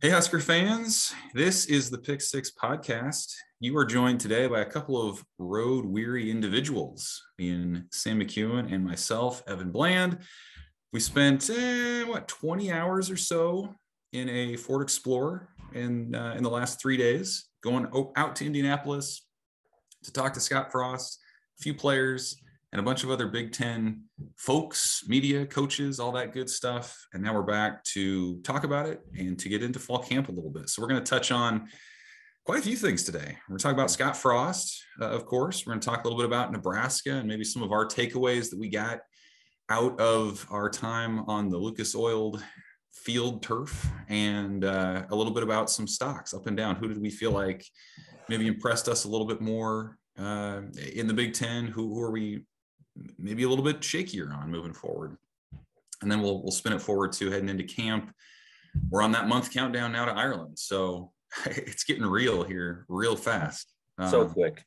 Hey, Husker fans. This is the Pick Six podcast. You are joined today by a couple of road-weary individuals, being Sam McKewon and myself, Evan Bland. We spent, 20 hours or so in a Ford Explorer in the last 3 days, going out to Indianapolis to talk to Scott Frost, a few players, and a bunch of other Big Ten folks, media, coaches, all that good stuff. And now we're back to talk about it and to get into fall camp a little bit. So we're going to touch on quite a few things today. We're going to talk about Scott Frost, of course. We're going to talk a little bit about Nebraska and maybe some of our takeaways that we got out of our time on the Lucas Oiled field turf, and a little bit about some stocks up and down. Who did we feel like maybe impressed us a little bit more in the Big Ten? Who are we maybe a little bit shakier on moving forward? And then we'll spin it forward to heading into camp. We're on that month countdown now to Ireland. So it's getting real here real fast. So quick.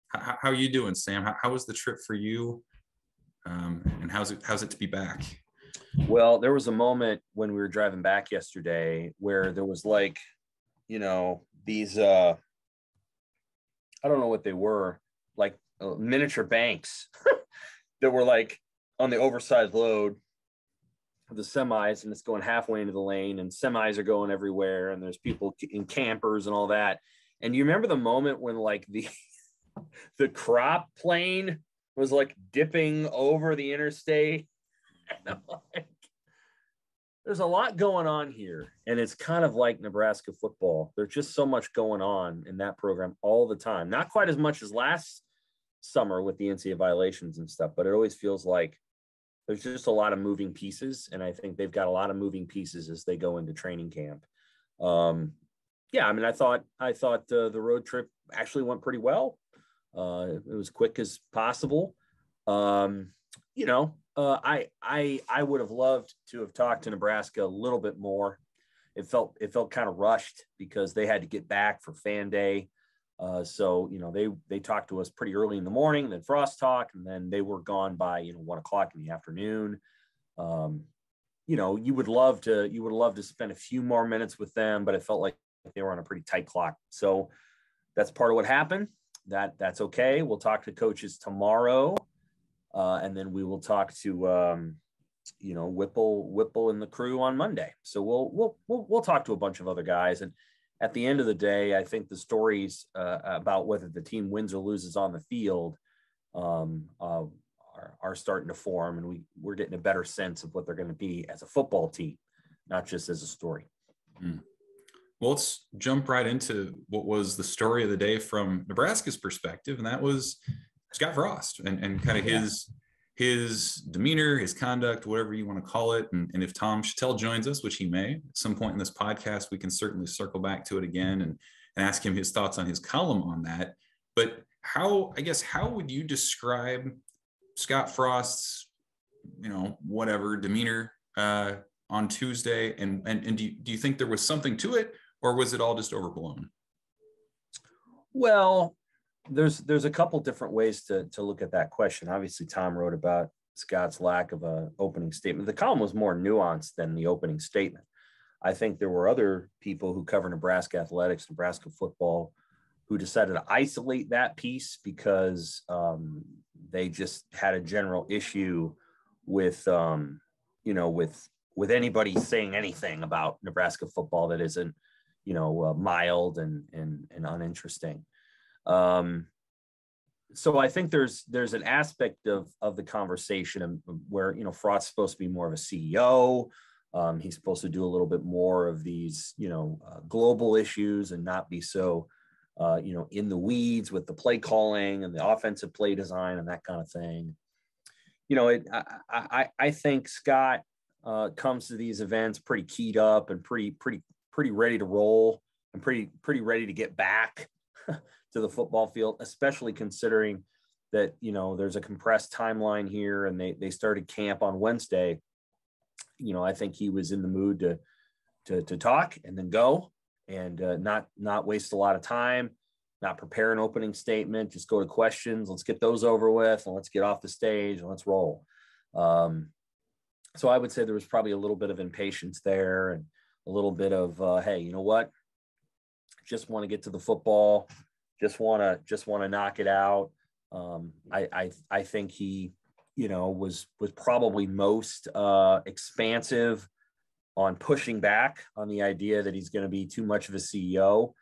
How are you doing, Sam? How was the trip for you? And how's it to be back? Well, there was a moment when we were driving back yesterday where there was these, I don't know what they were, like miniature banks that were like on the oversized load of the semis, and it's going halfway into the lane, and semis are going everywhere, and there's people in campers and all that. And you remember the moment when like the crop plane was like dipping over the interstate? And I'm like, there's a lot going on here, and it's kind of like Nebraska football. There's just so much going on in that program all the time. Not quite as much as last summer with the NCAA violations and stuff, but it always feels like there's just a lot of moving pieces, and I think they've got a lot of moving pieces as they go into training camp. I thought the road trip actually went pretty well. It was quick as possible. I would have loved to have talked to Nebraska a little bit more. It felt kind of rushed because they had to get back for fan day. So they talked to us pretty early in the morning, then Frost talk, and then they were gone by 1:00 in the afternoon. You would love to spend a few more minutes with them, but it felt like they were on a pretty tight clock. So that's part of what happened. That's okay. We'll talk to coaches tomorrow, and then we will talk to Whipple and the crew on Monday. So we'll talk to a bunch of other guys. And at the end of the day, I think the stories about whether the team wins or loses on the field are starting to form, and we're getting a better sense of what they're going to be as a football team, not just as a story. Well, let's jump right into what was the story of the day from Nebraska's perspective, and that was Scott Frost and kind of his demeanor, his conduct, whatever you want to call it. And if Tom Shatel joins us, which he may at some point in this podcast, we can certainly circle back to it again and ask him his thoughts on his column on that. But how would you describe Scott Frost's, demeanor on Tuesday? And do you think there was something to it, or was it all just overblown? Well, there's a couple different ways to look at that question. Obviously, Tom wrote about Scott's lack of an opening statement. The column was more nuanced than the opening statement. I think there were other people who cover Nebraska athletics, Nebraska football, who decided to isolate that piece because they just had a general issue with anybody saying anything about Nebraska football that isn't, mild and uninteresting. So I think there's an aspect of the conversation where, Frost's supposed to be more of a CEO. He's supposed to do a little bit more of these, global issues and not be so, in the weeds with the play calling and the offensive play design and that kind of thing. I think Scott comes to these events pretty keyed up and pretty ready to roll and pretty ready to get back to the football field, especially considering that, there's a compressed timeline here and they started camp on Wednesday. I think he was in the mood to talk and then go and not waste a lot of time, not prepare an opening statement, just go to questions. Let's get those over with and let's get off the stage and let's roll. So I would say there was probably a little bit of impatience there and a little bit of, hey, you know what? Just want to get to the football. Just want to knock it out. I think he, was probably most expansive on pushing back on the idea that he's going to be too much of a CEO.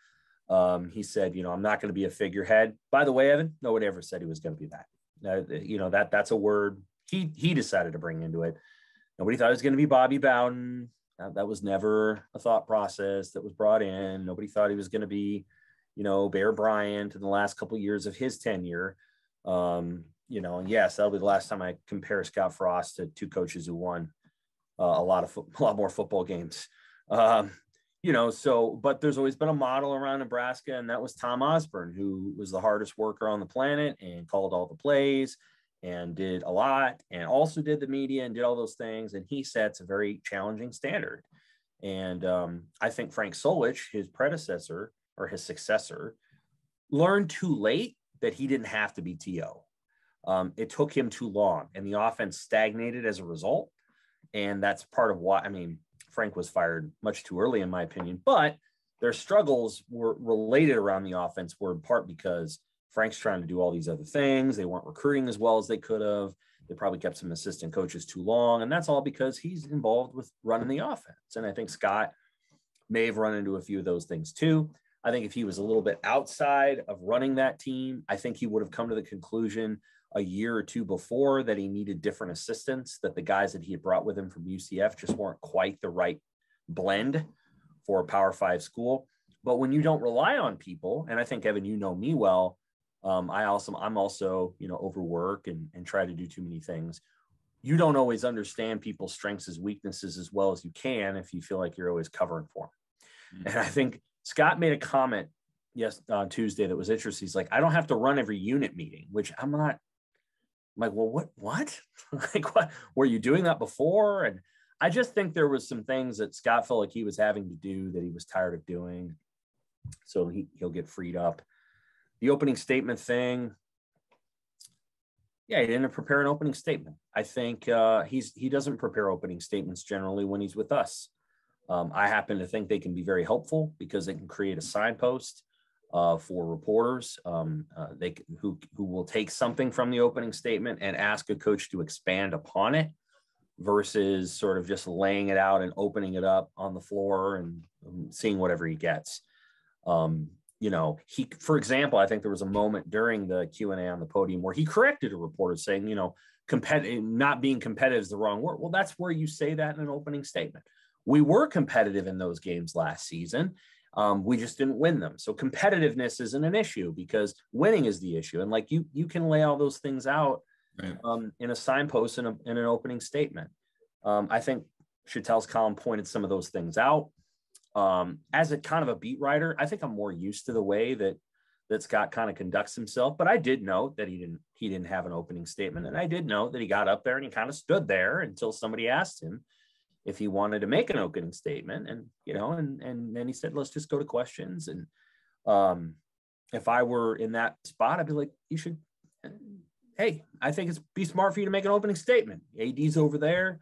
He said, I'm not going to be a figurehead. By the way, Evan, nobody ever said he was going to be that. That's a word he decided to bring into it. Nobody thought it was going to be Bobby Bowden. That was never a thought process that was brought in. Nobody thought he was going to be, Bear Bryant in the last couple of years of his tenure. And yes, that'll be the last time I compare Scott Frost to two coaches who won a lot more football games. But there's always been a model around Nebraska, and that was Tom Osborne, who was the hardest worker on the planet and called all the plays and did a lot, and also did the media and did all those things. And he sets a very challenging standard. And I think Frank Solich, his predecessor or his successor, learned too late that he didn't have to be TO. It took him too long, and the offense stagnated as a result. And that's part of why, Frank was fired much too early, in my opinion, but their struggles were related around the offense were in part because Frank's trying to do all these other things. They weren't recruiting as well as they could have. They probably kept some assistant coaches too long. And that's all because he's involved with running the offense. And I think Scott may have run into a few of those things too. I think if he was a little bit outside of running that team, I think he would have come to the conclusion a year or two before that he needed different assistants, that the guys that he had brought with him from UCF just weren't quite the right blend for a Power 5 school. But when you don't rely on people, and I think, Evan, you know me well, I'm also, overwork and try to do too many things. You don't always understand people's strengths as weaknesses as well as you can if you feel like you're always covering for them. Mm-hmm. And I think Scott made a comment on Tuesday that was interesting. He's like, I don't have to run every unit meeting, which I'm like, well, what? Like, what were you doing that before? And I just think there was some things that Scott felt like he was having to do that he was tired of doing. So he'll get freed up. The opening statement thing. Yeah, he didn't prepare an opening statement. I think he doesn't prepare opening statements generally when he's with us. I happen to think they can be very helpful because they can create a signpost for reporters who will take something from the opening statement and ask a coach to expand upon it versus sort of just laying it out and opening it up on the floor and seeing whatever he gets. For example, I think there was a moment during the Q&A on the podium where he corrected a reporter saying, not being competitive is the wrong word. Well, that's where you say that in an opening statement. We were competitive in those games last season. We just didn't win them. So competitiveness isn't an issue because winning is the issue. And like you can lay all those things out right. In a signpost in an opening statement. I think Shatel's column pointed some of those things out. As a kind of a beat writer, I think I'm more used to the way that Scott kind of conducts himself. But I did note that he didn't have an opening statement, and I did note that he got up there and he kind of stood there until somebody asked him if he wanted to make an opening statement, and then he said, let's just go to questions. And if I were in that spot, I'd be like, you should, hey, I think it's be smart for you to make an opening statement. AD's over there,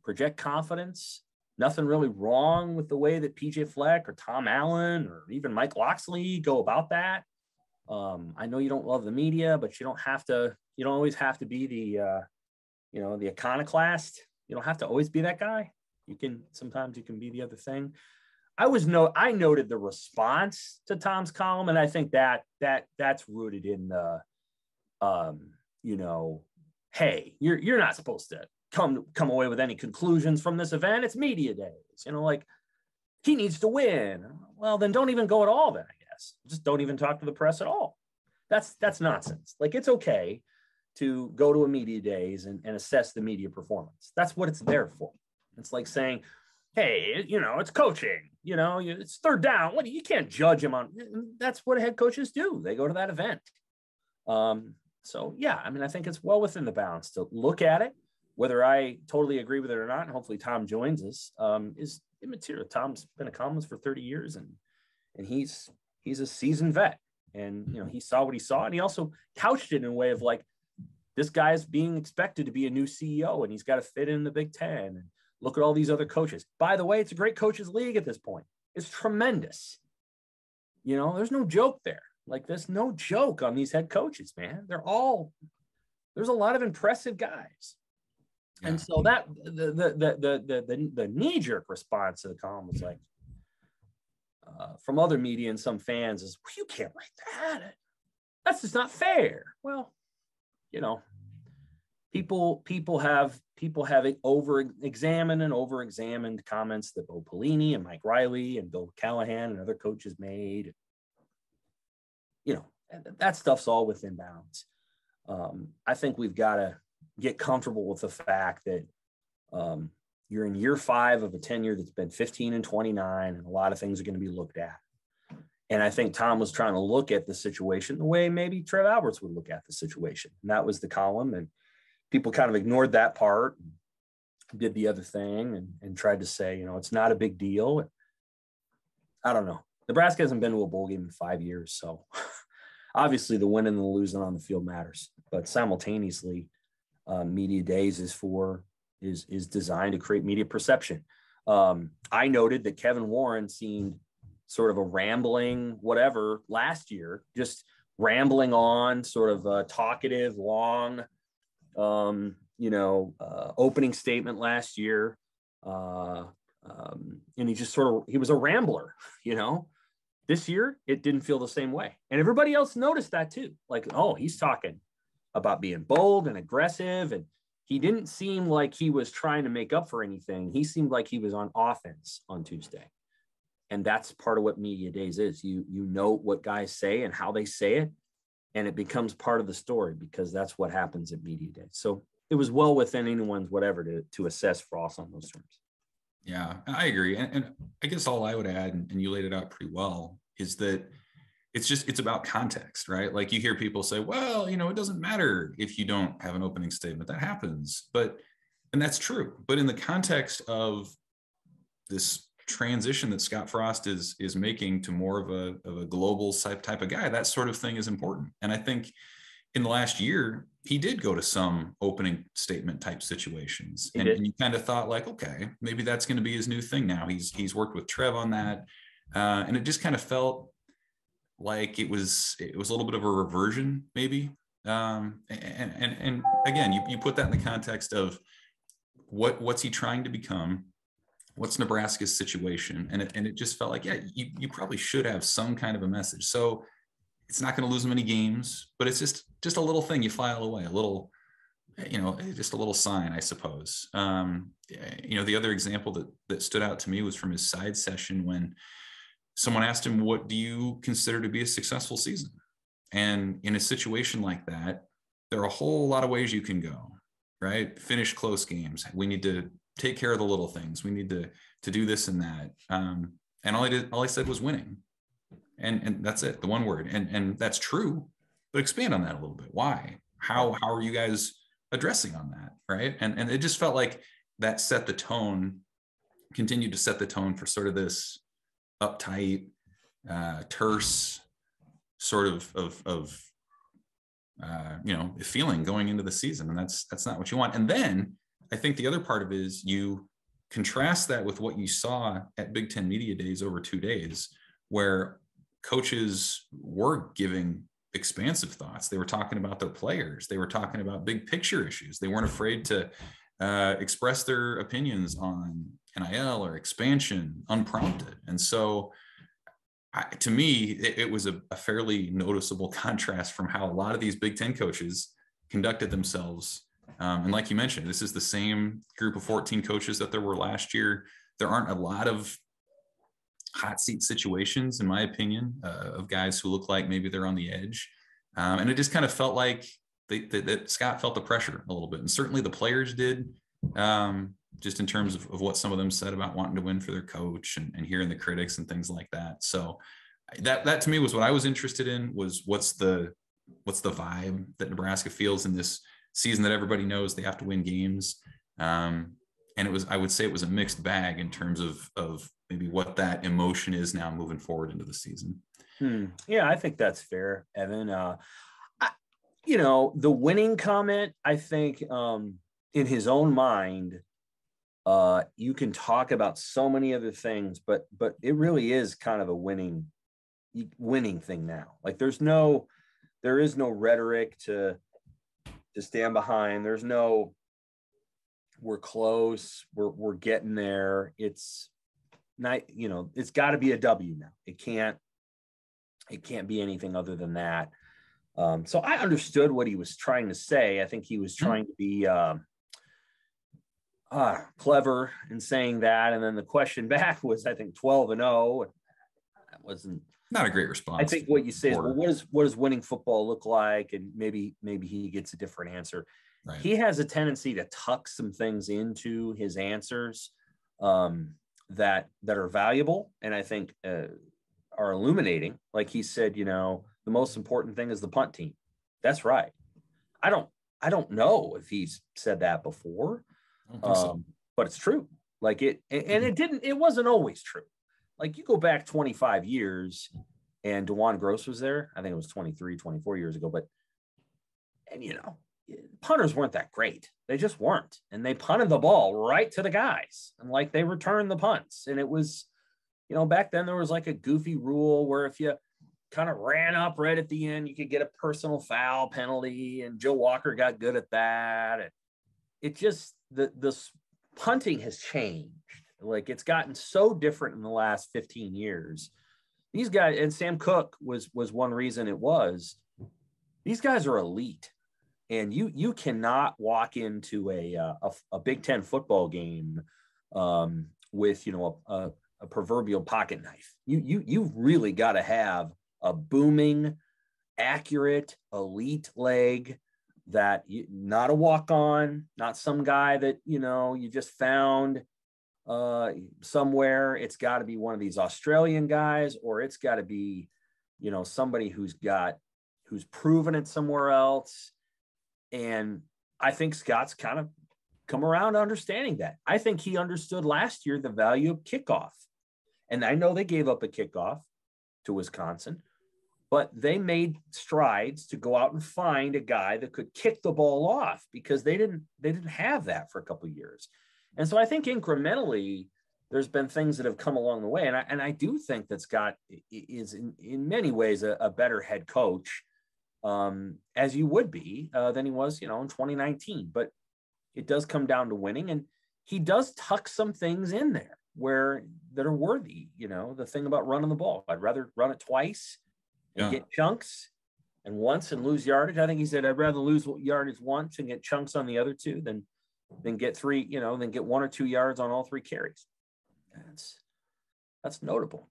project confidence. Nothing really wrong with the way that PJ Fleck or Tom Allen or even Mike Loxley go about that. I know you don't love the media, but you don't always have to be the iconoclast. You don't have to always be that guy. Sometimes you can be the other thing. I noted the response to Tom's column, and I think that's rooted in the, hey, you're not supposed to come away with any conclusions from this event. It's media days, like he needs to win. Well, then don't even go at all. Then I guess just don't even talk to the press at all. That's nonsense. Like, it's okay to go to a media days and assess the media performance. That's what it's there for. It's like saying, hey, it's coaching, it's third down. You can't judge him on. That's what head coaches do. They go to that event. So yeah, I think it's well within the bounds to look at it. Whether I totally agree with it or not, and hopefully Tom joins us, is immaterial. Tom's been a columnist for 30 years and he's a seasoned vet, and he saw what he saw, and he also couched it in a way of like, this guy's being expected to be a new CEO and he's got to fit in the Big Ten. And Look at all these other coaches. By the way, it's a great coaches league at this point. It's tremendous. You know, there's no joke there. Like, there's no joke on these head coaches, man. There's a lot of impressive guys. Yeah. And so that the knee-jerk response to the column was like, from other media and some fans is, well, you can't write that. That's just not fair. Well, you know, people have over-examined comments that Bo Pelini and Mike Riley and Bill Callahan and other coaches made. You know, that stuff's all within bounds. I think we've got to get comfortable with the fact that you're in year 5 of a tenure that's been 15 and 29, and a lot of things are going to be looked at. And I think Tom was trying to look at the situation the way maybe Trev Alberts would look at the situation. And that was the column. And people kind of ignored that part, did the other thing, and tried to say, you know, it's not a big deal. I don't know. Nebraska hasn't been to a bowl game in 5 years. So obviously the winning and the losing on the field matters. But simultaneously, media days is designed to create media perception. I noted that Kevin Warren seemed sort of a rambling whatever last year, just rambling on, sort of talkative, long, opening statement last year. And he was a rambler, you know. This year, it didn't feel the same way. And everybody else noticed that too. Like, oh, he's talking about being bold and aggressive. And he didn't seem like he was trying to make up for anything. He seemed like he was on offense on Tuesday. And that's part of what media days is. You know what guys say and how they say it, and it becomes part of the story because that's what happens at media days. So it was well within anyone's whatever to assess Frost on those terms. Yeah, I agree. And I guess all I would add, and you laid it out pretty well, is that it's about context, right? Like, you hear people say, well, you know, it doesn't matter if you don't have an opening statement. That happens. And that's true. But in the context of this transition that Scott Frost is making to more of a global type of guy, that sort of thing is important. And I think in the last year, he did go to some opening statement type situations, and you kind of thought like, okay, maybe that's going to be his new thing now. He's worked with Trev on that, and it just kind of felt like it was a little bit of a reversion, maybe. And again, you put that in the context of what's he trying to become. What's Nebraska's situation? And it just felt like, yeah, you probably should have some kind of a message. So it's not going to lose many games, but it's just a little thing you file away, a little, you know, just a little sign, I suppose. You know, the other example that stood out to me was from his side session when someone asked him, what do you consider to be a successful season? And in a situation like that, there are a whole lot of ways you can go, right? Finish close games. We need to take care of the little things. We need to do this and that. And all I said was winning. And that's it, the one word. And that's true, but expand on that a little bit. Why? How are you guys addressing on that? Right. And it just felt like that set the tone, continued to set the tone for sort of this uptight, terse sort of feeling going into the season. And that's not what you want. And then I think the other part of it is you contrast that with what you saw at Big Ten Media Days over 2 days, where coaches were giving expansive thoughts. They were talking about their players. They were talking about big picture issues. They weren't afraid to express their opinions on NIL or expansion unprompted. And so to me, it was a fairly noticeable contrast from how a lot of these Big Ten coaches conducted themselves. And like you mentioned, this is the same group of 14 coaches that there were last year. There aren't a lot of hot seat situations, in my opinion, of guys who look like maybe they're on the edge. And it just kind of felt like that Scott felt the pressure a little bit. And certainly the players did, just in terms of what some of them said about wanting to win for their coach and hearing the critics and things like that. So that to me was what I was interested in, was what's the vibe that Nebraska feels in this season that everybody knows they have to win games. And I would say it was a mixed bag in terms of maybe what that emotion is now moving forward into the season. Yeah, I think that's fair, Evan. The winning comment, I think in his own mind, You can talk about so many other things, but it really is kind of a winning thing now. Like there is no rhetoric to stand behind. There's no, we're close, we're getting there. It's not, it's got to be a W now. It can't be anything other than that. So I understood what he was trying to say. I think he was trying to be clever in saying that. And then the question back was, I think 12-0. That wasn't not a great response. I think what you say is, well, what does winning football look like? And maybe he gets a different answer. Right. He has a tendency to tuck some things into his answers that are valuable, and I think are illuminating. Like he said, the most important thing is the punt team. That's right. I don't know if he's said that before, so. But it's true. Like it wasn't always true. Like you go back 25 years and DeJuan Gross was there. I think it was 23, 24 years ago, punters weren't that great. They just weren't. And they punted the ball right to the guys, and like they returned the punts. And it was, back then there was like a goofy rule where if you kind of ran up right at the end, you could get a personal foul penalty. And Joe Walker got good at that. And it just, the punting has changed. Like it's gotten so different in the last 15 years. These guys, and Sam Cook was one reason it was, these guys are elite. And you cannot walk into a Big Ten football game with a proverbial pocket knife. You really got to have a booming, accurate, elite leg that not a walk-on, not some guy that you just found somewhere. It's got to be one of these Australian guys, or it's got to be somebody who's proven it somewhere else. And I think Scott's kind of come around to understanding that. I think he understood last year the value of kickoff. And I know they gave up a kickoff to Wisconsin, but they made strides to go out and find a guy that could kick the ball off, because they didn't have that for a couple of years. And so I think incrementally there's been things that have come along the way. And I do think that Scott is in many ways a better head coach, as you would be, than he was, in 2019. But it does come down to winning, and he does tuck some things in there that are worthy. The thing about running the ball, I'd rather run it twice and get chunks, and once and lose yardage. I think he said, I'd rather lose yardage once and get chunks on the other two than get three, than get 1 or 2 yards on all 3 carries. That's notable.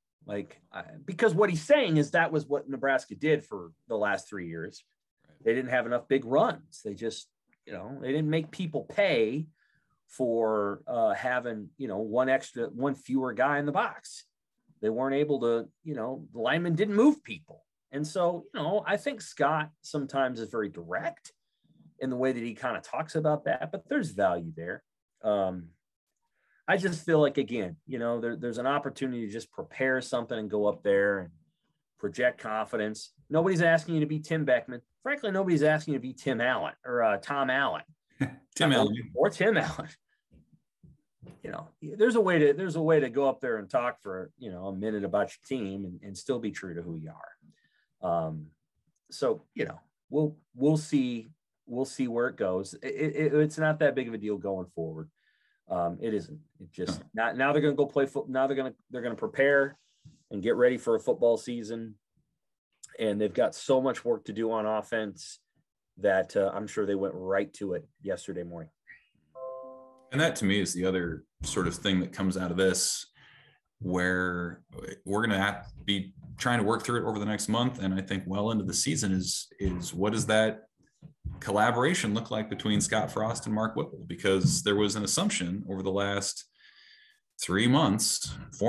Because what he's saying is that was what Nebraska did for the last 3 years. Right. They didn't have enough big runs. They just, they didn't make people pay for having, one fewer guy in the box. They weren't able to, the linemen didn't move people. And so, I think Scott sometimes is very direct in the way that he kind of talks about that, but there's value there. I just feel like, again, there's an opportunity to just prepare something and go up there and project confidence. Nobody's asking you to be Tim Beckman. Frankly, nobody's asking you to be Tim Allen or Tom Allen. Allen. Or Tim Allen. There's a way to go up there and talk for, a minute about your team and still be true to who you are. So, we'll see where it goes. It's not that big of a deal going forward. It isn't. It just now they're going to go play football. Now they're going to prepare and get ready for a football season, and they've got so much work to do on offense that I'm sure they went right to it yesterday morning. And that to me is the other sort of thing that comes out of this, where we're going to have to be trying to work through it over the next month. And I think well into the season is what does that collaboration look like between Scott Frost and Mark Whipple? Because there was an assumption over the last 4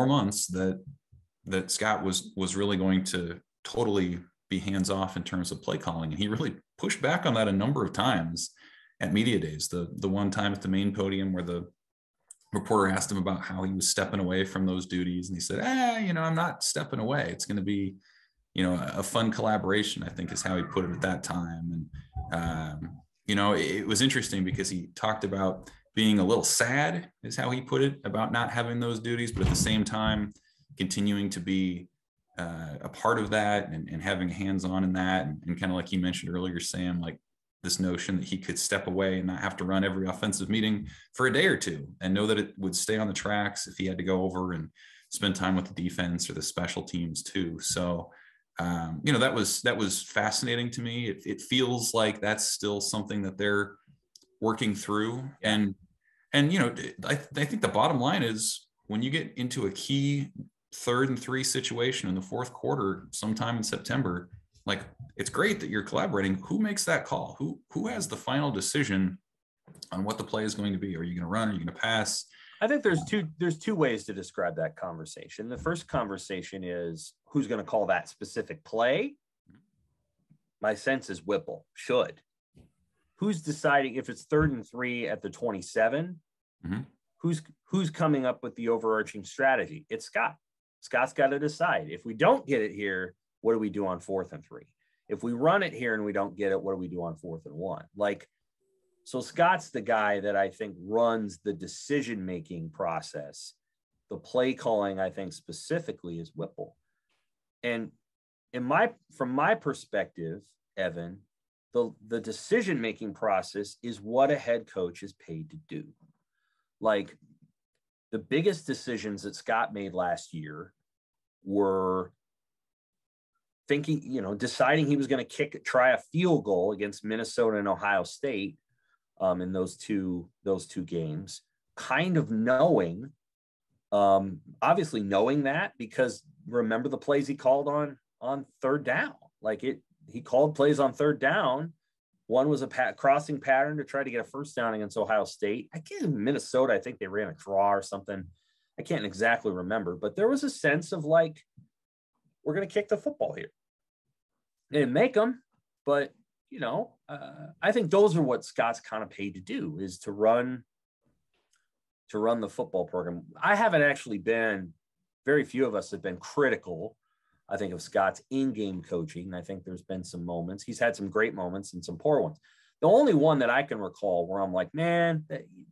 months that Scott was really going to totally be hands-off in terms of play calling. And he really pushed back on that a number of times at media days. The one time at the main podium where the reporter asked him about how he was stepping away from those duties. And he said, I'm not stepping away. It's going to be, a fun collaboration, I think is how he put it at that time. And, it was interesting because he talked about being a little sad, is how he put it, about not having those duties, but at the same time, continuing to be a part of that and having hands-on in that. And kind of like you mentioned earlier, Sam, like this notion that he could step away and not have to run every offensive meeting for a day or two and know that it would stay on the tracks if he had to go over and spend time with the defense or the special teams too. So, that was fascinating to me. It feels like that's still something that they're working through. Yeah. And I think the bottom line is, when you get into a key 3rd and 3 situation in the 4th quarter, sometime in September, like, it's great that you're collaborating. Who makes that call? Who has the final decision on what the play is going to be? Are you going to run? Are you going to pass? I think there's two ways to describe that conversation. The first conversation is, who's going to call that specific play? My sense is Whipple should. Who's deciding if it's 3rd and 3 at the 27? Mm-hmm. Who's coming up with the overarching strategy? It's Scott. Scott's got to decide. If we don't get it here, what do we do on 4th and 3? If we run it here and we don't get it, what do we do on 4th and 1? So Scott's the guy that I think runs the decision-making process. The play calling, I think, specifically, is Whipple. And from my perspective, Evan, the decision-making process is what a head coach is paid to do. Like, the biggest decisions that Scott made last year were deciding he was going to try a field goal against Minnesota and Ohio State in those two games, kind of knowing, obviously knowing that, because remember the plays he called on 3rd down. He called plays on 3rd down. One was a crossing pattern to try to get a 1st down against Ohio State. Minnesota, I think they ran a draw or something. I can't exactly remember, but there was a sense of like, we're going to kick the football here. They didn't make them, but I think those are what Scott's kind of paid to do, is to run the football program. I haven't actually very few of us have been critical, I think, of Scott's in-game coaching. I think there's been some moments. He's had some great moments and some poor ones. The only one that I can recall where I'm like, man,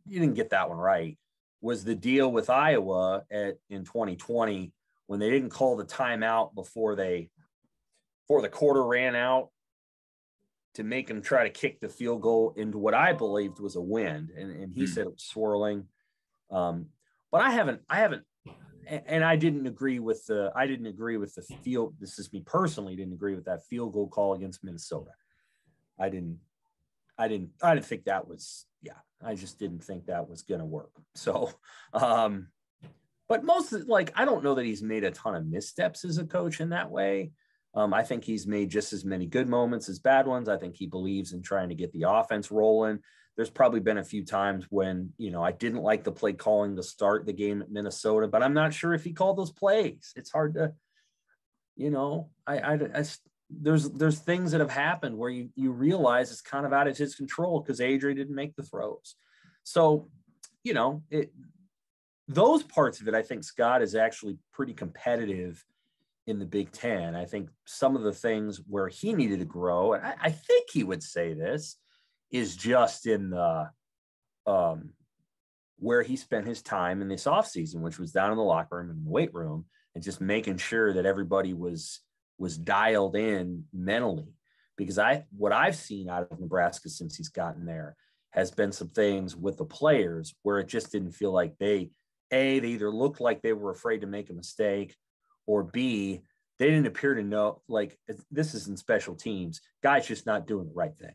you didn't get that one right, was the deal with Iowa in 2020, when they didn't call the timeout before the quarter ran out, to make him try to kick the field goal into what I believed was a wind. And he said it was swirling. But I haven't, and I didn't agree with the field. This is me personally, didn't agree with that field goal call against Minnesota. I didn't think that was, I just didn't think that was going to work. So, but I don't know that he's made a ton of missteps as a coach in that way. I think he's made just as many good moments as bad ones. I think he believes in trying to get the offense rolling. There's probably been a few times when, I didn't like the play calling to start the game at Minnesota, but I'm not sure if he called those plays. It's hard to, there's things that have happened where you realize it's kind of out of his control because Adrian didn't make the throws. So, those parts of it, I think Scott is actually pretty competitive in the Big Ten. I think some of the things where he needed to grow, and I think he would say this, is just in the where he spent his time in this offseason, which was down in the locker room and in the weight room, and just making sure that everybody was dialed in mentally. Because what I've seen out of Nebraska since he's gotten there has been some things with the players where it just didn't feel like they either looked like they were afraid to make a mistake, or B, they didn't appear to know, like, this is in special teams, guys just not doing the right thing.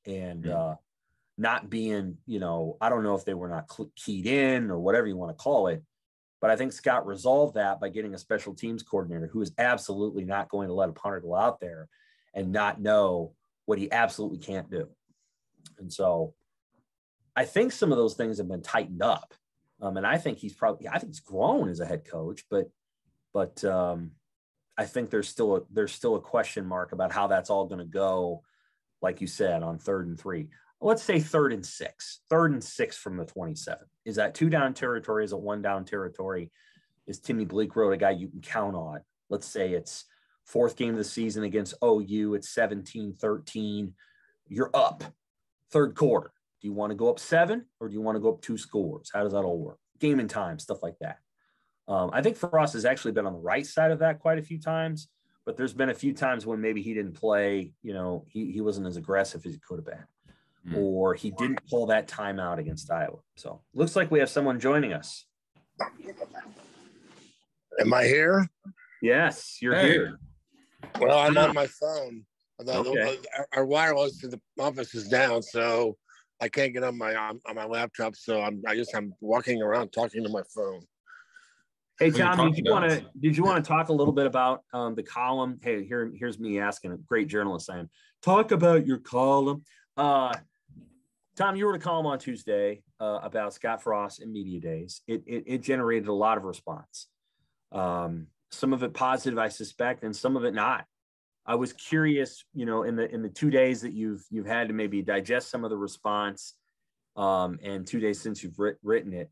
And not being, I don't know if they were not keyed in or whatever you want to call it, but I think Scott resolved that by getting a special teams coordinator who is absolutely not going to let a punter go out there and not know what he absolutely can't do. And so I think some of those things have been tightened up. And I think he's grown as a head coach, but I think there's still a question mark about how that's all going to go. Like you said, on 3rd and 3, let's say 3rd and 6 from the 27. Is that 2 down territory? Is it 1 down territory? Is Timmy Bleekrode a guy you can count on? Let's say it's 4th game of the season against OU. It's 17-13. You're up 3rd quarter. Do you want to go up 7 or do you want to go up 2 scores? How does that all work? Game and time, stuff like that. I think Frost has actually been on the right side of that quite a few times, but there's been a few times when maybe he didn't play, he wasn't as aggressive as he could have been, or he didn't pull that timeout against Iowa. So looks like we have someone joining us. Am I here? Yes, you're here. Well, I'm on my phone. Okay. Our wireless to the office is down, so I can't get on my laptop. So I'm walking around talking to my phone. Hey, Tom, did you want to talk a little bit about the column? Hey, here's me asking, a great journalist saying, talk about your column. Tom, you wrote a column on Tuesday about Scott Frost and media days. It generated a lot of response. Some of it positive, I suspect, and some of it not. I was curious, in the 2 days that you've had to maybe digest some of the response, and 2 days since you've written it,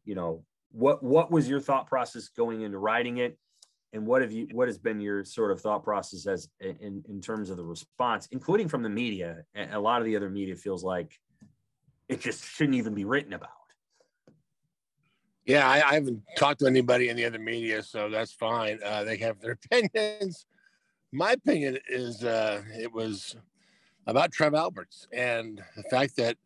what was your thought process going into writing it, and what has been your sort of thought process as in terms of the response, including from the media? A lot of the other media feels like it just shouldn't even be written about. Yeah, I haven't talked to anybody in the other media, so that's fine. They have their opinions. My opinion is it was about Trev Alberts and the fact that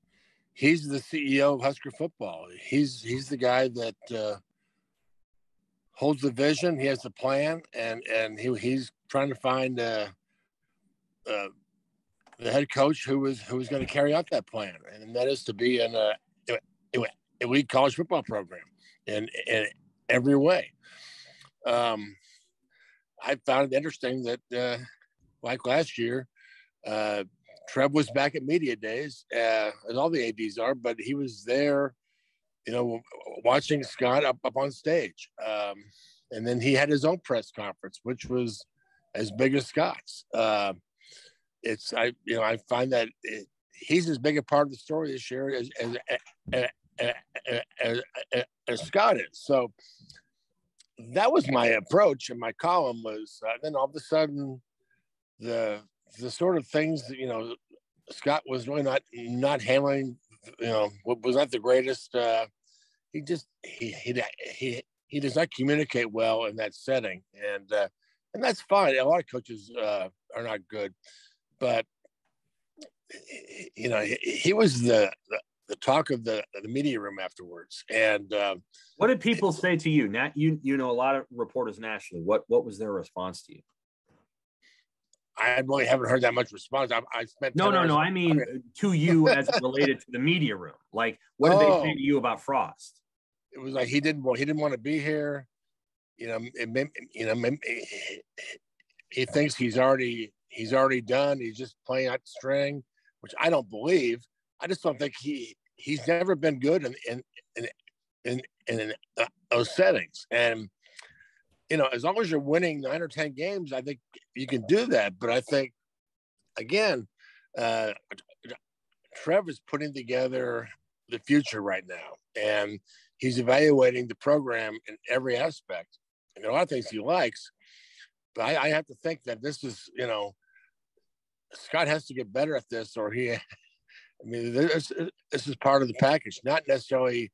he's the CEO of Husker football. He's the guy that holds the vision. He has the plan, and he's trying to find the head coach who was going to carry out that plan, and that is to be in a elite college football program in every way. I found it interesting that, like last year, Trev was back at media days, as all the ADs are, but he was there, watching Scott up on stage. And then he had his own press conference, which was as big as Scott's. I find that he's as big a part of the story this year as Scott is. So that was my approach, and my column was then all of a sudden the sort of things that Scott was really not handling, was not the greatest. He does not communicate well in that setting, and that's fine. A lot of coaches are not good, but he was the talk of the media room afterwards. And what did people say to you? Now, you know a lot of reporters nationally. What was their response to you? I really haven't heard that much response. I spent no. I mean, to you as related to the media room. Like, what did they say to you about Frost? It was like he didn't want to be here. He thinks he's already done. He's just playing out the string, which I don't believe. I just don't think he's never been good in those settings. And as long as you're winning 9 or 10 games, I think you can do that. But I think, again, Trev is putting together the future right now, and he's evaluating the program in every aspect. And there are a lot of things he likes, but I have to think that this is, Scott has to get better at this, or this is part of the package, not necessarily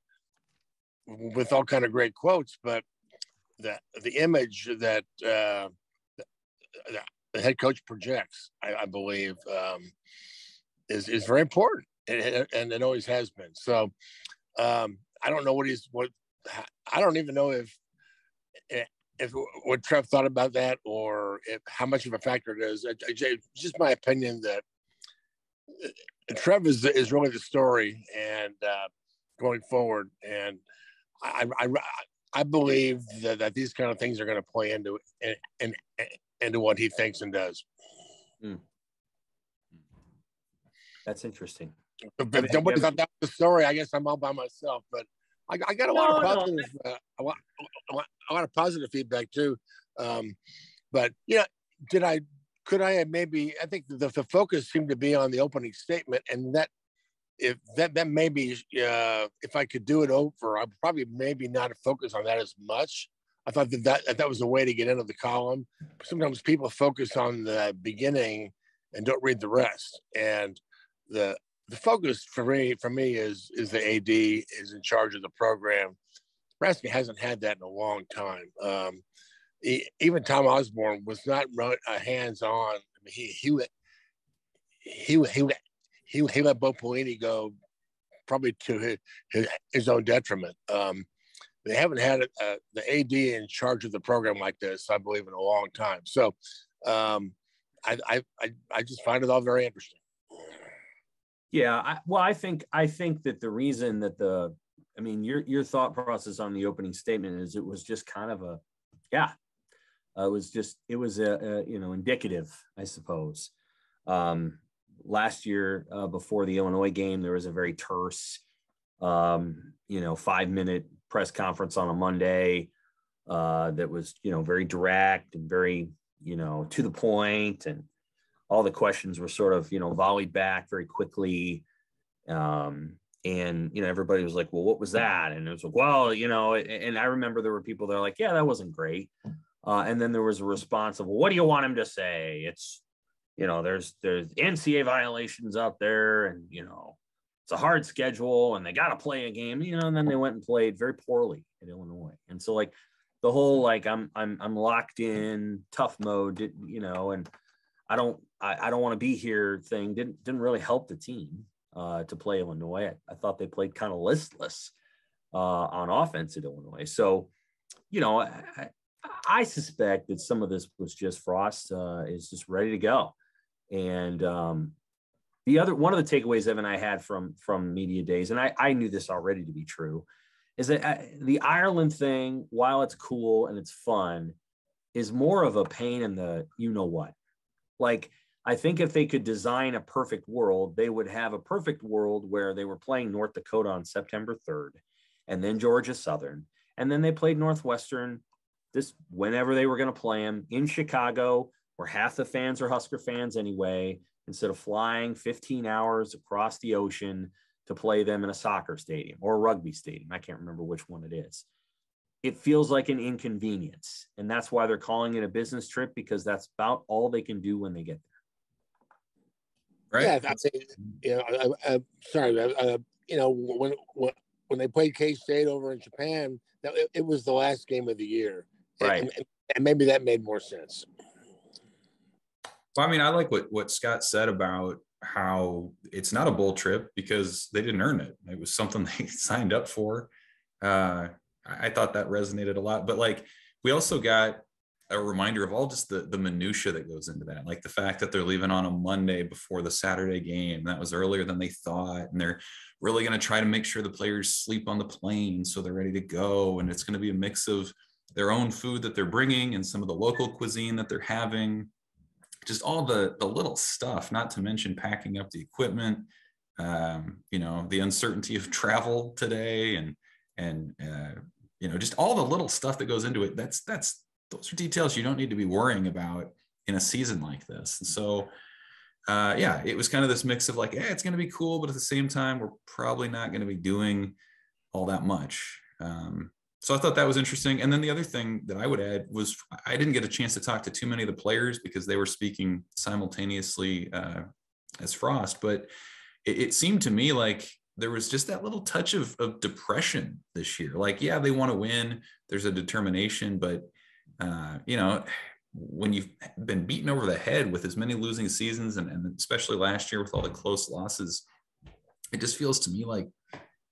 with all kind of great quotes, but the image that the head coach projects, I believe, is very important, and it always has been. So I don't know I don't even know if what Trev thought about that, or how much of a factor it is. It's just my opinion that Trev is really the story, and going forward, and I believe that these kind of things are going to play into what he thinks and does. That's interesting. If nobody thought that was the story, I guess I'm all by myself. But I got a lot of positive, a lot of positive feedback too. But could I have maybe? I think the focus seemed to be on the opening statement, and that if that maybe if I could do it over, I'd probably maybe not focus on that as much. I thought that was a way to get into the column. Sometimes people focus on the beginning and don't read the rest. And the the focus for me is the AD is in charge of the program. Nebraska hasn't had that in a long time. Even Tom Osborne was not hands-on. I mean, he let Bo Pelini go probably to his own detriment. They haven't had the AD in charge of the program like this, I believe, in a long time. So I just find it all very interesting. Yeah, I think that the reason that your thought process on the opening statement is it was just kind of it was indicative, I suppose. Last year, before the Illinois game, there was a very terse, 5-minute press conference on a Monday that was, very direct and very, to the point, and all the questions were sort of, volleyed back very quickly. And, everybody was like, well, what was that? And it was like, well, and I remember there were people that are like, yeah, that wasn't great. And then there was a response of, well, what do you want him to say? It's, there's NCAA violations out there, and, it's a hard schedule and they got to play a game, and then they went and played very poorly at Illinois. And so like the whole, like, I'm locked in tough mode, and I don't want to be here thing didn't really help the team to play Illinois. I thought they played kind of listless on offense at Illinois. So, I suspect that some of this was just Frost is just ready to go. And one of the takeaways Evan and I had from media days, and I knew this already to be true, is that the Ireland thing, while it's cool and it's fun, is more of a pain in the what. Like, I think if they could design a perfect world, they would have a perfect world where they were playing North Dakota on September 3rd, and then Georgia Southern, and then they played Northwestern whenever they were going to play them in Chicago, where half the fans are Husker fans anyway, instead of flying 15 hours across the ocean to play them in a soccer stadium or a rugby stadium. I can't remember which one it is. It feels like an inconvenience. And that's why they're calling it a business trip, because that's about all they can do when they get there. Right. Yeah. Sorry. When they played K-State over in Japan, it was the last game of the year. Right. And maybe that made more sense. Well, I mean, I like what Scott said about how it's not a bowl trip because they didn't earn it. It was something they signed up for. I thought that resonated a lot. But like, we also got a reminder of all just the minutia that goes into that. Like the fact that they're leaving on a Monday before the Saturday game. That was earlier than they thought. And they're really going to try to make sure the players sleep on the plane so they're ready to go. And it's going to be a mix of their own food that they're bringing and some of the local cuisine that they're having. Just all the little stuff, not to mention packing up the equipment, the uncertainty of travel today and just all the little stuff that goes into it. Those are details you don't need to be worrying about in a season like this. And so, it was kind of this mix of like, it's going to be cool, but at the same time, we're probably not going to be doing all that much. So I thought that was interesting. And then the other thing that I would add was I didn't get a chance to talk to too many of the players because they were speaking simultaneously as Frost, but it seemed to me like there was just that little touch of depression this year. Like, they want to win. There's a determination, but when you've been beaten over the head with as many losing seasons and especially last year with all the close losses, it just feels to me like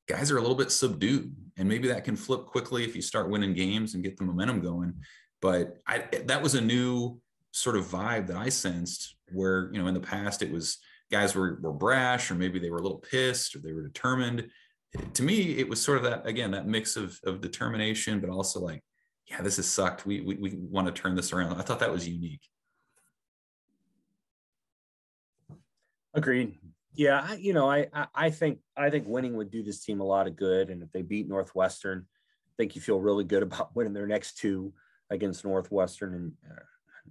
guys are a little bit subdued, and maybe that can flip quickly if you start winning games and get the momentum going. But that was a new sort of vibe that I sensed where, in the past it was guys were brash, or maybe they were a little pissed, or they were determined. To me, it was sort of that mix of determination, but also like, this has sucked. We want to turn this around. I thought that was unique. Agreed. Yeah, I think winning would do this team a lot of good. And if they beat Northwestern, I think you feel really good about winning their next two against Northwestern and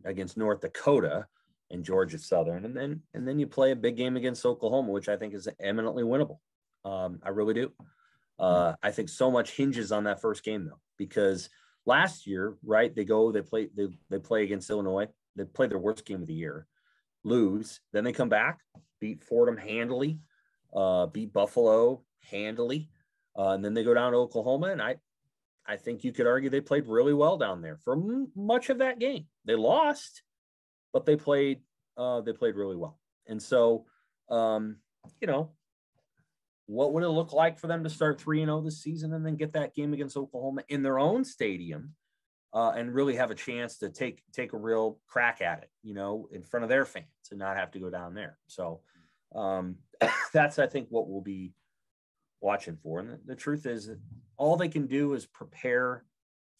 against North Dakota and Georgia Southern. And then you play a big game against Oklahoma, which I think is eminently winnable. I really do. I think so much hinges on that first game, though, because last year, right, they play against Illinois. They play their worst game of the year, lose. Then they come back, beat Fordham handily. beat Buffalo handily. And then they go down to Oklahoma, and I think you could argue they played really well down there for much of that game. They lost, but they played really well. And so, what would it look like for them to start 3-0 this season and then get that game against Oklahoma in their own stadium and really have a chance to take a real crack at it, in front of their fans and not have to go down there. So that's, I think, what we'll be watching for. And the truth is that all they can do is prepare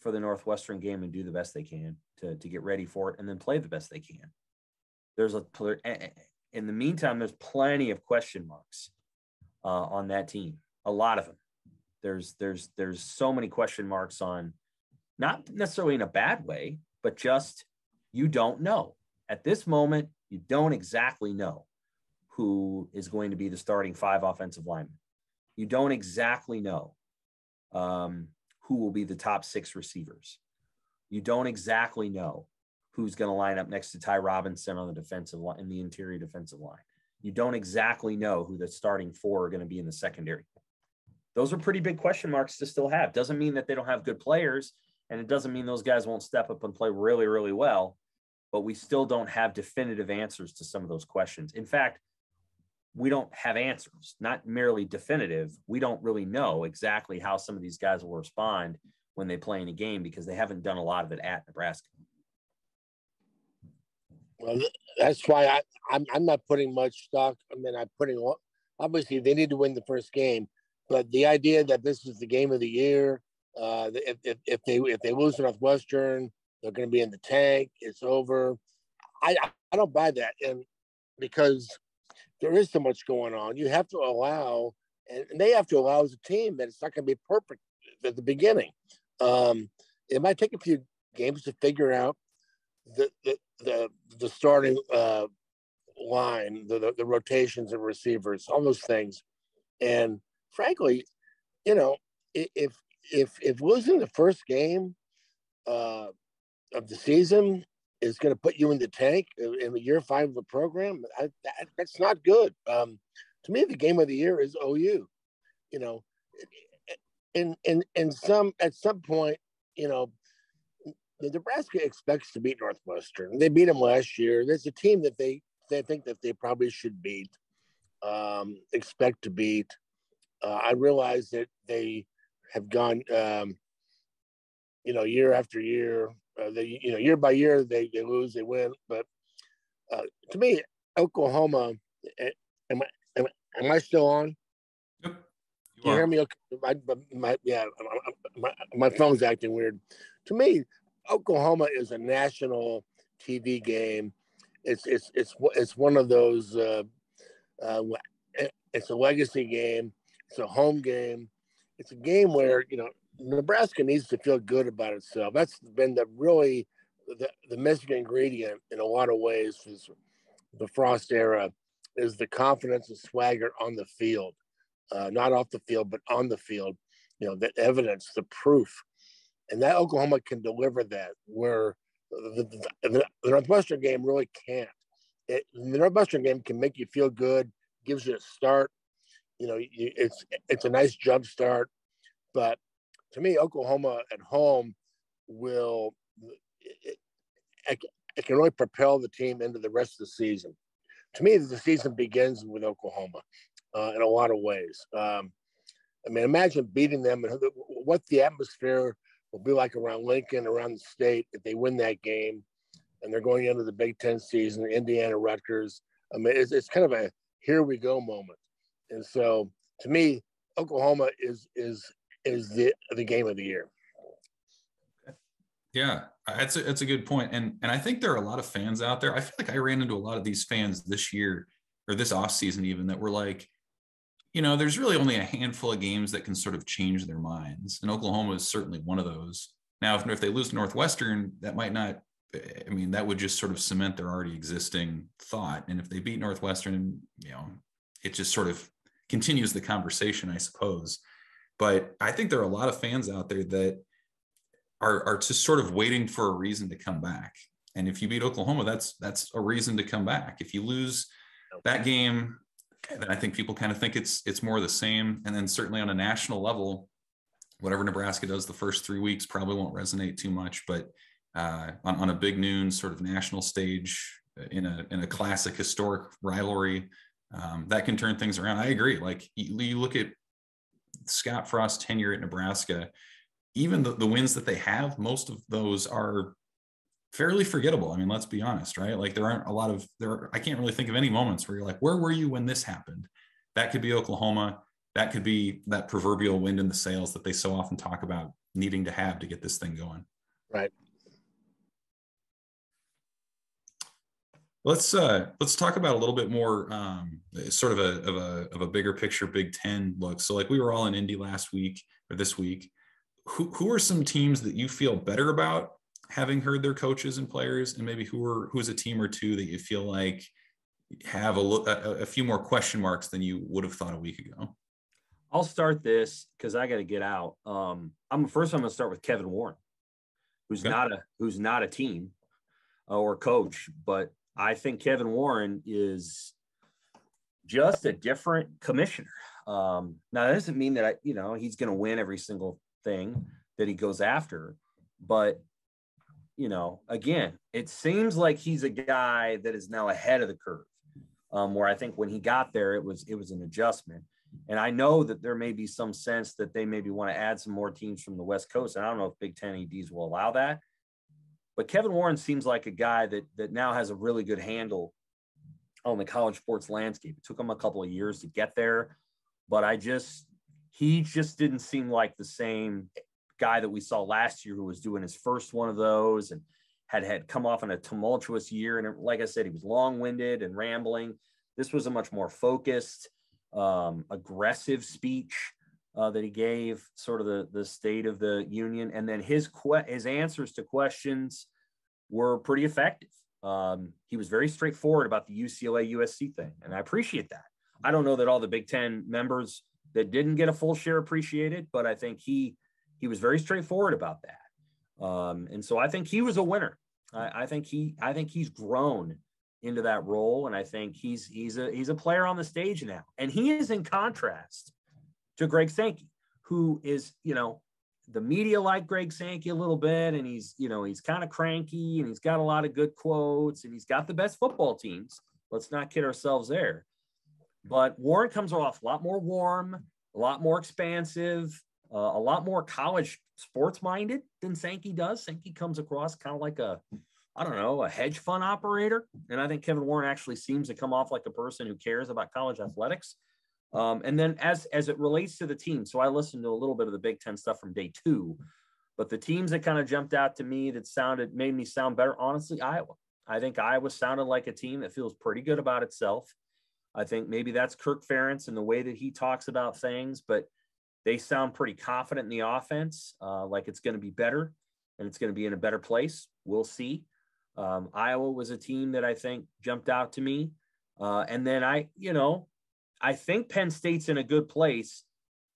for the Northwestern game and do the best they can to get ready for it and then play the best they can. In the meantime, there's plenty of question marks on that team. A lot of them. There's so many question marks on, not necessarily in a bad way, but just you don't know. At this moment, you don't exactly know who is going to be the starting 5 offensive linemen. You don't exactly know who will be the top 6 receivers. You don't exactly know who's going to line up next to Ty Robinson on the defensive line, in the interior defensive line. You don't exactly know who the starting 4 are going to be in the secondary. Those are pretty big question marks to still have. Doesn't mean that they don't have good players, and it doesn't mean those guys won't step up and play really, really well, but we still don't have definitive answers to some of those questions. In fact, we don't have answers, not merely definitive. We don't really know exactly how some of these guys will respond when they play in a game because they haven't done a lot of it at Nebraska. Well, that's why I'm not putting much stock. I mean, obviously they need to win the first game, but the idea that this is the game of the year, if they lose to Northwestern, they're going to be in the tank. It's over. I don't buy that, and because there is so much going on, you have to allow, and they have to allow as a team that it's not going to be perfect at the beginning. It might take a few games to figure out the starting line, the rotations and receivers, all those things. And frankly, if losing the first game of the season is going to put you in the tank in the year 5 of the program, that's not good. To me, the game of the year is OU. At some point, the Nebraska expects to beat Northwestern. They beat them last year. There's a team that they think that they probably should beat, expect to beat. I realize that they have gone, year after year. Year by year, they lose, they win. But to me, Oklahoma, am I still on? Yep. You hear me? Okay. My phone's acting weird. To me, Oklahoma is a national TV game. It's one of those. It's a legacy game. It's a home game. It's a game where Nebraska needs to feel good about itself. That's been the missing ingredient in a lot of ways for the Frost era, is the confidence and swagger on the field, not off the field, but on the field. The evidence, the proof, and that Oklahoma can deliver that. Where the Northwestern game really can't. The Northwestern game can make you feel good, gives you a start. It's a nice jump start, but to me, Oklahoma at home it can really propel the team into the rest of the season. To me, the season begins with Oklahoma in a lot of ways. Imagine beating them and what the atmosphere will be like around Lincoln, around the state, if they win that game and they're going into the Big Ten season, Indiana, Rutgers. It's kind of a here we go moment. And so, to me, Oklahoma is the game of the year. Yeah, that's a good point. And I think there are a lot of fans out there. I feel like I ran into a lot of these fans this year or this offseason even that were like, there's really only a handful of games that can sort of change their minds. And Oklahoma is certainly one of those. Now, if they lose to Northwestern, that might not, that would just sort of cement their already existing thought. And if they beat Northwestern, it just sort of continues the conversation, I suppose. But I think there are a lot of fans out there that are just sort of waiting for a reason to come back. And if you beat Oklahoma, that's a reason to come back. If you lose that game And I think people kind of think it's more of the same. And then certainly on a national level, whatever Nebraska does the first 3 weeks probably won't resonate too much, but on a big noon sort of national stage in a classic historic rivalry, that can turn things around. I agree. Like you look at Scott Frost's tenure at Nebraska, even the wins that they have, most of those are fairly forgettable. I mean, let's be honest, right? Like I can't really think of any moments where you're like, where were you when this happened? That could be Oklahoma. That could be that proverbial wind in the sails that they so often talk about needing to have to get this thing going. Right. Let's talk about a little bit more sort of a bigger picture Big Ten look. So like we were all in Indy this week. Who are some teams that you feel better about having heard their coaches and players, and maybe who's a team or two that you feel like have a few more question marks than you would have thought a week ago? I'll start this because I got to get out. I'm going to start with Kevin Warren, who's not a team or coach, but I think Kevin Warren is just a different commissioner. Now that doesn't mean that he's going to win every single thing that he goes after, but again, it seems like he's a guy that is now ahead of the curve. Where I think when he got there, it was an adjustment. And I know that there may be some sense that they maybe want to add some more teams from the West Coast. And I don't know if Big Ten EDs will allow that. But Kevin Warren seems like a guy that now has a really good handle on the college sports landscape. It took him a couple of years to get there, but he just didn't seem like the same guy that we saw last year who was doing his first one of those and had come off in a tumultuous year. And like I said, he was long-winded and rambling. This was a much more focused, aggressive speech that he gave, sort of the State of the Union. And then his answers to questions were pretty effective. He was very straightforward about the UCLA USC thing, and I appreciate that. I don't know that all the Big Ten members that didn't get a full share appreciate it, but I think he was very straightforward about that. And so I think he was a winner. I think he's grown into that role, and I think he's a player on the stage now. And he is in contrast to Greg Sankey, who is, the media like Greg Sankey a little bit, and he's kind of cranky, and he's got a lot of good quotes, and he's got the best football teams. Let's not kid ourselves there. But Warren comes off a lot more warm, a lot more expansive, a lot more college sports minded than Sankey does. Sankey comes across kind of like a hedge fund operator. And I think Kevin Warren actually seems to come off like a person who cares about college athletics. And then as it relates to the team, so I listened to a little bit of the Big Ten stuff from day 2, but the teams that kind of jumped out to me that made me sound better, honestly, Iowa. I think Iowa sounded like a team that feels pretty good about itself. I think maybe that's Kirk Ferentz and the way that he talks about things, but they sound pretty confident in the offense, like it's going to be better and it's going to be in a better place. We'll see. Iowa was a team that I think jumped out to me. And then I think Penn State's in a good place.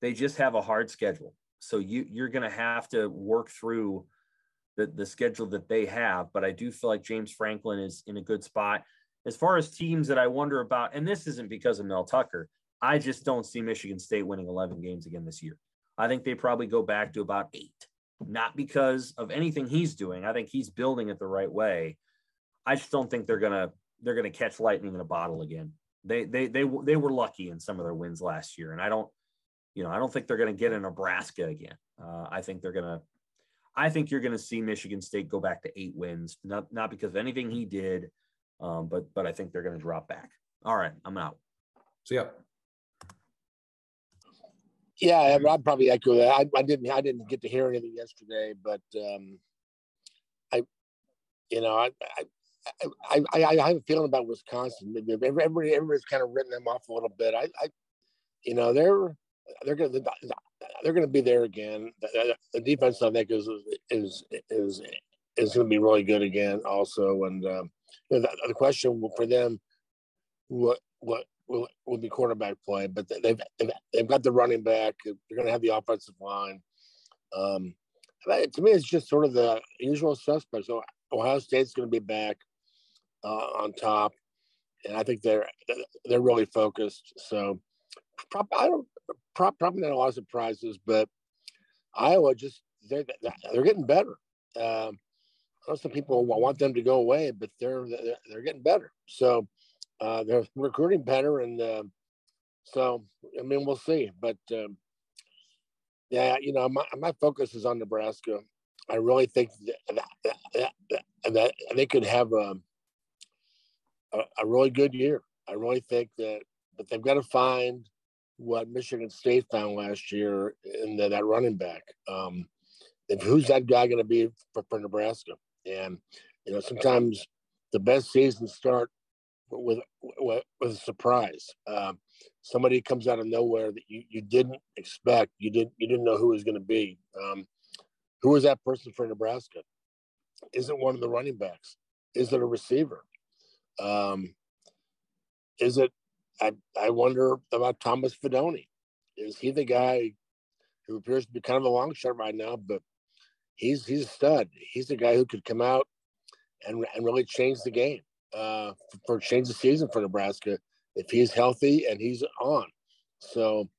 They just have a hard schedule. So you're going to have to work through the schedule that they have. But I do feel like James Franklin is in a good spot. As far as teams that I wonder about, and this isn't because of Mel Tucker, I just don't see Michigan State winning 11 games again this year. I think they probably go back to about 8, not because of anything he's doing. I think he's building it the right way. I just don't think they're gonna catch lightning in a bottle again. They were lucky in some of their wins last year, and I don't think they're gonna get a Nebraska again. I think you're gonna see Michigan State go back to 8 wins, not because of anything he did, but I think they're gonna drop back. All right, I'm out. So yeah, I'd probably echo that. I didn't get to hear anything yesterday, but I have a feeling about Wisconsin. Everybody's kind of written them off a little bit. They're going to be there again. The defense, I think, is going to be really good again, also. And the question for them, what will be quarterback play? But they've got the running back. They're going to have the offensive line. To me, it's just sort of the usual suspects. So Ohio State's going to be back on top, and I think they're really focused. So probably not a lot of surprises, but Iowa they're getting better. I know some people want them to go away, but they're getting better. So they're recruiting better, and so I mean we'll see. But yeah, my focus is on Nebraska. I really think that they could have a really good year. I really think that, but they've got to find what Michigan State found last year in that running back. Who's that guy going to be for Nebraska? And sometimes the best seasons start with a surprise. Somebody comes out of nowhere that you didn't expect. You didn't know who was going to be. Who was that person for Nebraska? Is it one of the running backs? Is it a receiver? Is it? I wonder about Thomas Fidone. Is he the guy who appears to be kind of a long shot right now, but he's a stud. He's the guy who could come out and really change the game, change the season for Nebraska if he's healthy and he's on. So,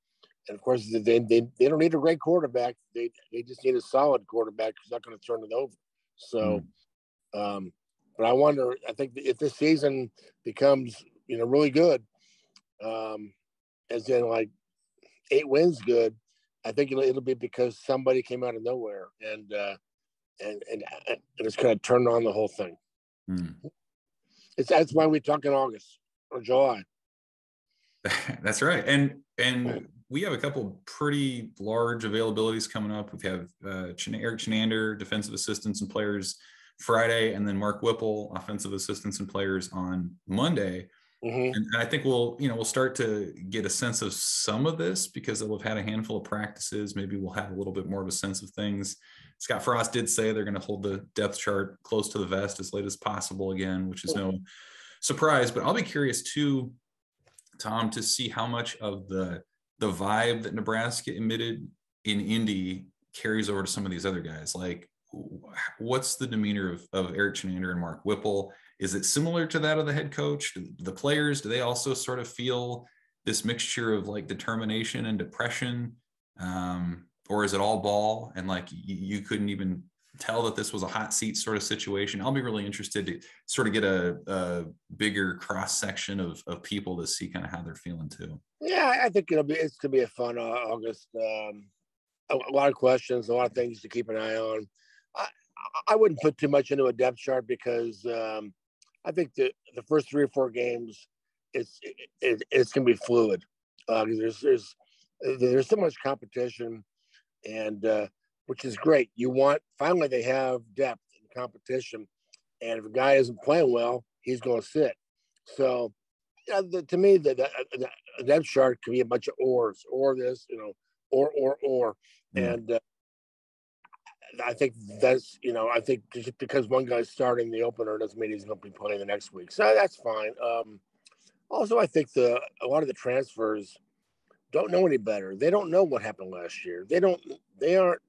and of course, they don't need a great quarterback. They just need a solid quarterback who's not going to turn it over. So, but I wonder. I think if this season becomes really good, as in like 8 wins good, I think it'll be because somebody came out of nowhere and it's kind of turned on the whole thing. That's why we talk in August or July. That's right. And we have a couple pretty large availabilities coming up. We have Eric Chenander, defensive assistants and players Friday, and then Mark Whipple, offensive assistants and players on Monday. And I think we'll start to get a sense of some of this because they'll have had a handful of practices. Maybe we'll have a little bit more of a sense of things. Scott Frost did say they're going to hold the depth chart close to the vest as late as possible again, which is no surprise. But I'll be curious too, Tom, to see how much of the vibe that Nebraska emitted in Indy carries over to some of these other guys. Like, what's the demeanor of Eric Chenander and Mark Whipple? Is it similar to that of the head coach? The players, do they also sort of feel this mixture of like determination and depression? Or is it all ball? And like, you couldn't even tell that this was a hot seat sort of situation. I'll be really interested to sort of get a bigger cross section of people to see kind of how they're feeling too. Yeah, I think it's going to be a fun August. A lot of questions, a lot of things to keep an eye on. I wouldn't put too much into a depth chart because I think the first 3 or 4 games, it's going to be fluid. There's so much competition, and which is great. Finally they have depth and competition, and if a guy isn't playing well, he's going to sit. So, to me, the depth chart can be a bunch of ors, or this, or, and. I think that's, I think just because one guy's starting the opener doesn't mean he's going to be playing the next week. So that's fine. Also, I think a lot of the transfers don't know any better. They don't know what happened last year. They're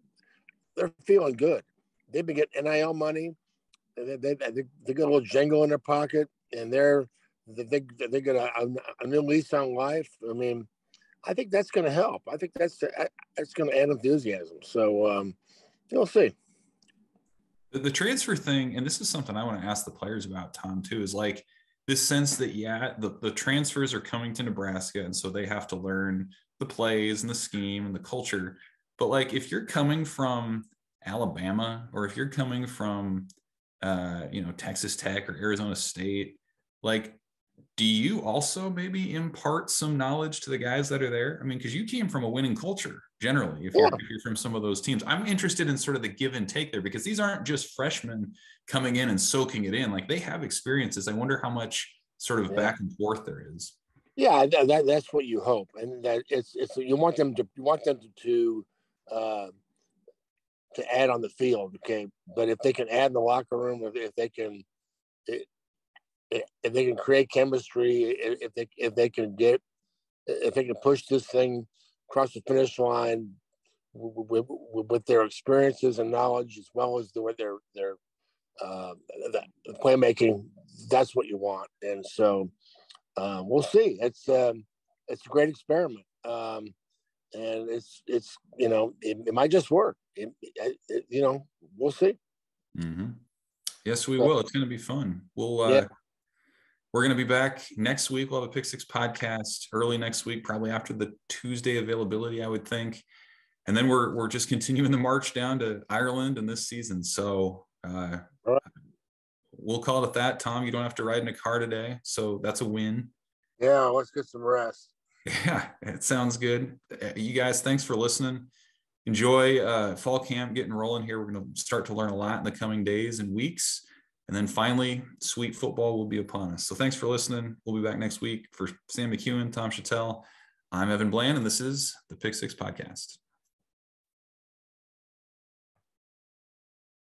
feeling good. They've been getting NIL money. They got a little jangle in their pocket, and they got a new lease on life. I mean, I think that's going to help. I think that's going to add enthusiasm. So, you'll see. The transfer thing, and this is something I want to ask the players about, Tom, too, is like this sense that, the transfers are coming to Nebraska, and so they have to learn the plays and the scheme and the culture. But like, if you're coming from Alabama, or if you're coming from, Texas Tech or Arizona State, like, do you also maybe impart some knowledge to the guys that are there? I mean, because you came from a winning culture generally, if you're from some of those teams. I'm interested in sort of the give and take there, because these aren't just freshmen coming in and soaking it in. Like, they have experiences. I wonder how much sort of back and forth there is. Yeah, that's what you hope, and that it's you want them to add on the field, okay? But if they can add in the locker room, if they can create chemistry, if they can push this thing across the finish line with their experiences and knowledge, as well as their playmaking, that's what you want. And so, we'll see. It's a great experiment. And it's it might just work. We'll see. Mm-hmm. Yes, we will. It's going to be fun. We're going to be back next week. We'll have a Pick Six podcast early next week, probably after the Tuesday availability, I would think. And then we're just continuing the march down to Ireland in this season. So we'll call it that. Tom, you don't have to ride in a car today, so that's a win. Yeah, let's get some rest. Yeah, it sounds good. You guys, thanks for listening. Enjoy fall camp getting rolling here. We're going to start to learn a lot in the coming days and weeks. And then finally, sweet football will be upon us. So thanks for listening. We'll be back next week. For Sam McKewon, Tom Shatel, I'm Evan Bland, and this is the Pick Six Podcast.